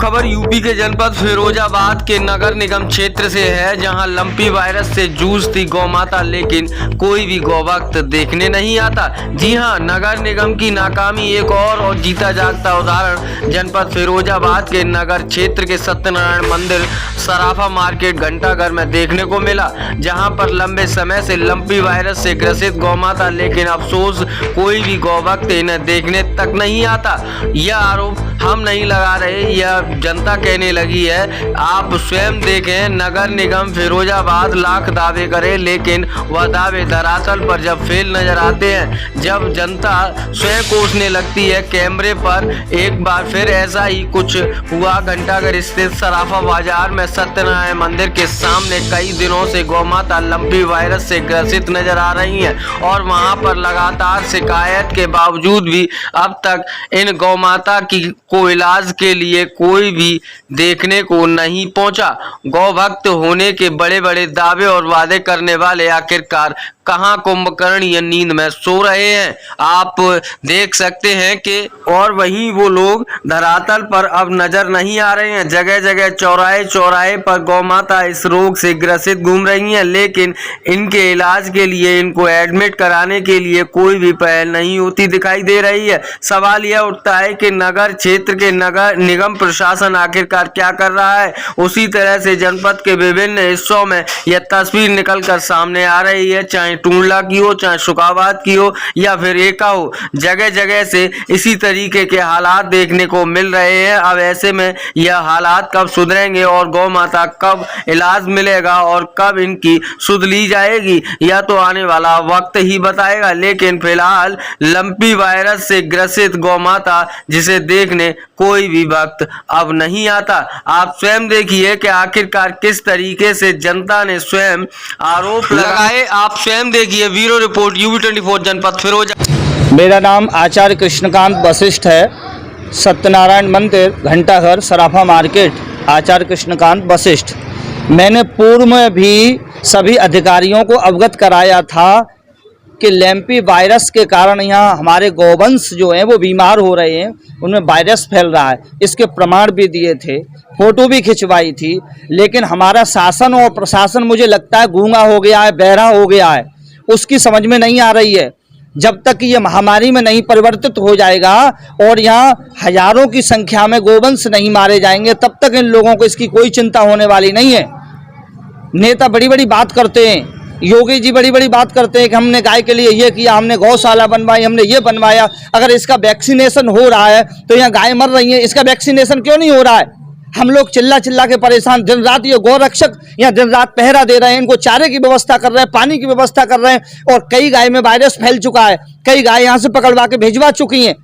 खबर यूपी के जनपद फिरोजाबाद के नगर निगम क्षेत्र से है, जहां लंपी वायरस से जूझती गौमाता, लेकिन कोई भी गौभक्त देखने नहीं आता। जी हां, नगर निगम की नाकामी एक और जीता जागता उदाहरण जनपद फिरोजाबाद के नगर क्षेत्र के सत्यनारायण मंदिर सराफा मार्केट घंटाघर में देखने को मिला, जहां पर लंबे समय से लंपी वायरस से ग्रसित गौमाता, लेकिन अफसोस कोई भी गौभक्त इन्हें देखने तक नहीं आता। यह आरोप हम नहीं लगा रहे, यह जनता कहने लगी है। आप स्वयं देखें, नगर निगम फिरोजाबाद लाख दावे करे, लेकिन वह दावे धरातल पर जब फेल नजर आते हैं, जब जनता स्वयं कोसने लगती है कैमरे पर। एक बार फिर ऐसा ही कुछ हुआ घंटाघर स्थित सराफा बाजार में सत्यनारायण मंदिर के सामने। कई दिनों से गौमाता लंपी वायरस से ग्रसित नजर आ रही हैं और वहां पर लगातार शिकायत के बावजूद भी अब तक इन गौमाता को इलाज के लिए कोई भी देखने को नहीं पहुंचा। गौभक्त होने के बड़े बड़े दावे और वादे करने वाले आखिरकार कहां कुंभकर्ण नींद में सो रहे हैं, आप देख सकते हैं कि और वहीं वो लोग धरातल पर अब नजर नहीं आ रहे हैं। जगह जगह चौराहे चौराहे पर गौमाता इस रोग से ग्रसित घूम रही हैं, लेकिन इनके इलाज के लिए, इनको एडमिट कराने के लिए कोई भी पहल नहीं होती दिखाई दे रही है। सवाल यह उठता है कि नगर क्षेत्र के नगर निगम प्रशासन आखिरकार क्या कर रहा है। उसी तरह से जनपद के विभिन्न हिस्सों में यह तस्वीर निकल कर सामने आ रही है, चाहे टूंडला की हो, चाहे शुकाबाद की हो या फिर एका हो। जगह जगह से इसी तरीके के हालात देखने को मिल रहे हैं। अब ऐसे में यह हालात कब सुधरेंगे और गौ माता कब इलाज मिलेगा और कब इनकी सुध ली जाएगी, यह तो आने वाला वक्त ही बताएगा। लेकिन फिलहाल लंपी वायरस से ग्रसित गौ माता जिसे देखने कोई भी वक्त अब नहीं आता। आप स्वयं देखिए कि आखिरकार किस तरीके से जनता ने स्वयं आरोप लगाए। आप स्वयं देखिए। ब्यूरो रिपोर्ट UB24 जनपद फिरोजा। मेरा नाम आचार्य कृष्णकांत वशिष्ठ है। सत्यनारायण मंदिर घंटाघर सराफा मार्केट, आचार्य कृष्णकांत वशिष्ठ। मैंने पूर्व में भी सभी अधिकारियों को अवगत कराया था कि लैंपी वायरस के कारण यहाँ हमारे गौवंश जो हैं वो बीमार हो रहे हैं, उनमें वायरस फैल रहा है। इसके प्रमाण भी दिए थे, फोटो भी खिंचवाई थी, लेकिन हमारा शासन और प्रशासन मुझे लगता है गूंगा हो गया है, बहरा हो गया है। उसकी समझ में नहीं आ रही है। जब तक ये महामारी में नहीं परिवर्तित हो जाएगा और यहाँ हजारों की संख्या में गोवंश नहीं मारे जाएंगे, तब तक इन लोगों को इसकी कोई चिंता होने वाली नहीं है। नेता बड़ी बड़ी बात करते हैं, योगी जी बड़ी बड़ी बात करते हैं कि हमने गाय के लिए ये किया, हमने गौशाला बनवाई, हमने ये बनवाया। अगर इसका वैक्सीनेशन हो रहा है तो यहाँ गाय मर रही है, इसका वैक्सीनेशन क्यों नहीं हो रहा है? हम लोग चिल्ला चिल्ला के परेशान, दिन रात ये गौरक्षक यहाँ दिन रात पहरा दे रहे हैं, इनको चारे की व्यवस्था कर रहे हैं, पानी की व्यवस्था कर रहे हैं, और कई गाय में वायरस फैल चुका है। कई गाय यहाँ से पकड़वा के भिजवा चुकी हैं।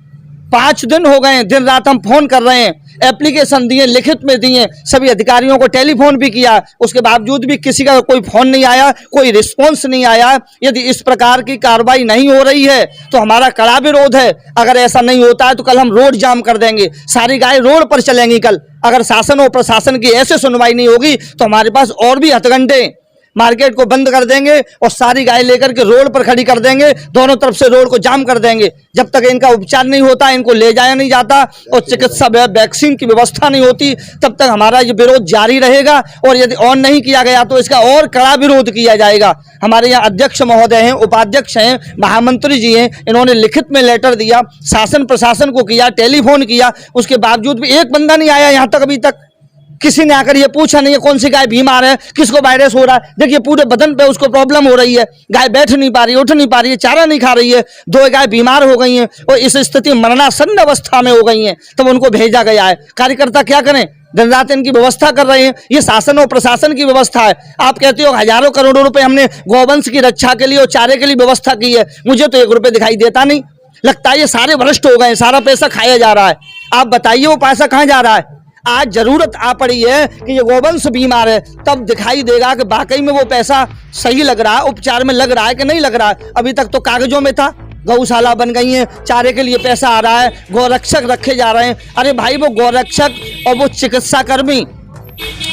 5 दिन हो गए हैं, दिन रात हम फोन कर रहे हैं, एप्लीकेशन दिए, लिखित में दिए, सभी अधिकारियों को टेलीफोन भी किया, उसके बावजूद भी किसी का कोई फोन नहीं आया, कोई रिस्पॉन्स नहीं आया। यदि इस प्रकार की कार्रवाई नहीं हो रही है तो हमारा कड़ा विरोध है। अगर ऐसा नहीं होता है तो कल हम रोड जाम कर देंगे, सारी गाय रोड पर चलेंगी कल। अगर शासन और प्रशासन की ऐसे सुनवाई नहीं होगी तो हमारे पास और भी हथकंडे, मार्केट को बंद कर देंगे और सारी गाय लेकर के रोड पर खड़ी कर देंगे, दोनों तरफ से रोड को जाम कर देंगे। जब तक इनका उपचार नहीं होता, इनको ले जाया नहीं जाता और चिकित्सा वैक्सीन की व्यवस्था नहीं होती, तब तक हमारा ये विरोध जारी रहेगा। और यदि और नहीं किया गया तो इसका और कड़ा विरोध किया जाएगा। हमारे यहाँ अध्यक्ष महोदय हैं, उपाध्यक्ष हैं, महामंत्री जी हैं, इन्होंने लिखित में लेटर दिया, शासन प्रशासन को किया, टेलीफोन किया, उसके बावजूद भी एक बंदा नहीं आया यहाँ तक। अभी तक किसी ने आकर ये पूछा नहीं है कौन सी गाय बीमार है, किसको वायरस हो रहा है। देखिए पूरे बदन पे उसको प्रॉब्लम हो रही है, गाय बैठ नहीं पा रही, उठ नहीं पा रही है, चारा नहीं खा रही है। 2 गाय बीमार हो गई हैं और इस स्थिति मरणासन्न अवस्था में हो गई हैं, तब उनको भेजा गया है। कार्यकर्ता क्या करें, दिन रात इनकी व्यवस्था कर रहे हैं। ये शासन और प्रशासन की व्यवस्था है। आप कहते हो हजारों करोड़ों रुपए हमने गौवंश की रक्षा के लिए और चारे के लिए व्यवस्था की है, मुझे तो 1 रुपये दिखाई देता नहीं। लगता है ये सारे भ्रष्ट हो गए, सारा पैसा खाया जा रहा है। आप बताइए वो पैसा कहाँ जा रहा है? आज जरूरत आ पड़ी है कि ये गोवंश बीमार है, तब दिखाई देगा कि वाकई में वो पैसा सही लग रहा है, उपचार में लग रहा है कि नहीं लग रहा है। अभी तक तो कागजों में था, गौशाला बन गई है, चारे के लिए पैसा आ रहा है, गौरक्षक रखे जा रहे हैं। अरे भाई वो गौरक्षक और वो चिकित्सा कर्मी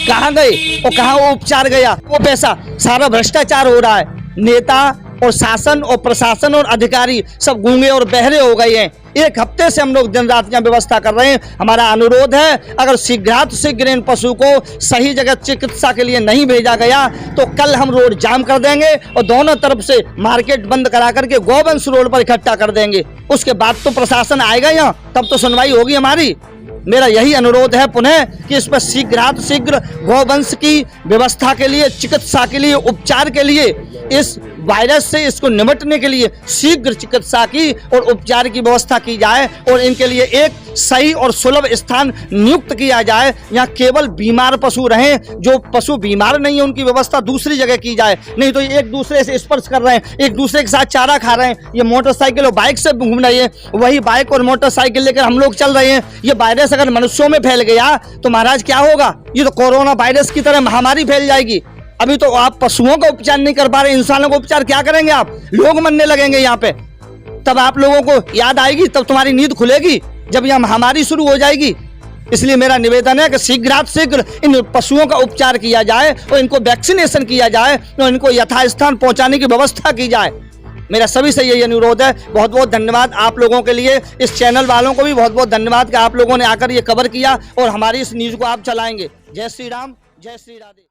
कहाँ गए और कहाँ वो उपचार गया? वो पैसा सारा भ्रष्टाचार हो रहा है। नेता और शासन और प्रशासन और अधिकारी सब गूंगे और बहरे हो गए हैं। 1 हफ्ते से हम लोग दिन रात यहाँ व्यवस्था कर रहे हैं। हमारा अनुरोध है, अगर शीघ्रात शीघ्र इन पशु को सही जगह चिकित्सा के लिए नहीं भेजा गया तो कल हम रोड जाम कर देंगे और दोनों तरफ से मार्केट बंद करा करके गोवंश रोड पर इकट्ठा कर देंगे। उसके बाद तो प्रशासन आएगा यहाँ, तब तो सुनवाई होगी हमारी। मेरा यही अनुरोध है पुनः कि इस पर शीघ्रात शीघ्र गौवंश की व्यवस्था के लिए, चिकित्सा के लिए, उपचार के लिए, इस वायरस से इसको निपटने के लिए शीघ्र चिकित्सा की और उपचार की व्यवस्था की जाए और इनके लिए एक सही और सुलभ स्थान नियुक्त किया जाए। यहाँ केवल बीमार पशु रहें, जो पशु बीमार नहीं है उनकी व्यवस्था दूसरी जगह की जाए। नहीं तो ये एक दूसरे से स्पर्श कर रहे हैं, एक दूसरे के साथ चारा खा रहे हैं। ये मोटरसाइकिल और बाइक से घूम रही है, वही बाइक और मोटरसाइकिल लेकर हम लोग चल रहे हैं। ये वायरस अगर मनुष्यों में फैल गया तो महाराज क्या होगा? ये तो कोरोना वायरस की तरह महामारी फैल जाएगी। अभी तो आप पशुओं का उपचार नहीं कर पा रहे, इंसानों का उपचार क्या करेंगे आप? लोग मरने लगेंगे यहाँ पे। तब आप लोगों को याद आएगी, तब तुम्हारी नींद खुलेगी जब यहाँ महामारी शुरू हो जाएगी। इसलिए मेरा निवेदन है कि शीघ्रात शीघ्र इन पशुओं का उपचार किया जाए और इनको वैक्सीनेशन किया जाए और इनको यथास्थान पहुंचाने की व्यवस्था की जाए। मेरा सभी से यही अनुरोध है। बहुत बहुत धन्यवाद आप लोगों के लिए, इस चैनल वालों को भी बहुत बहुत धन्यवाद कि आप लोगों ने आकर ये कवर किया और हमारी इस न्यूज़ को आप चलाएंगे। जय श्री राम, जय श्री राधे।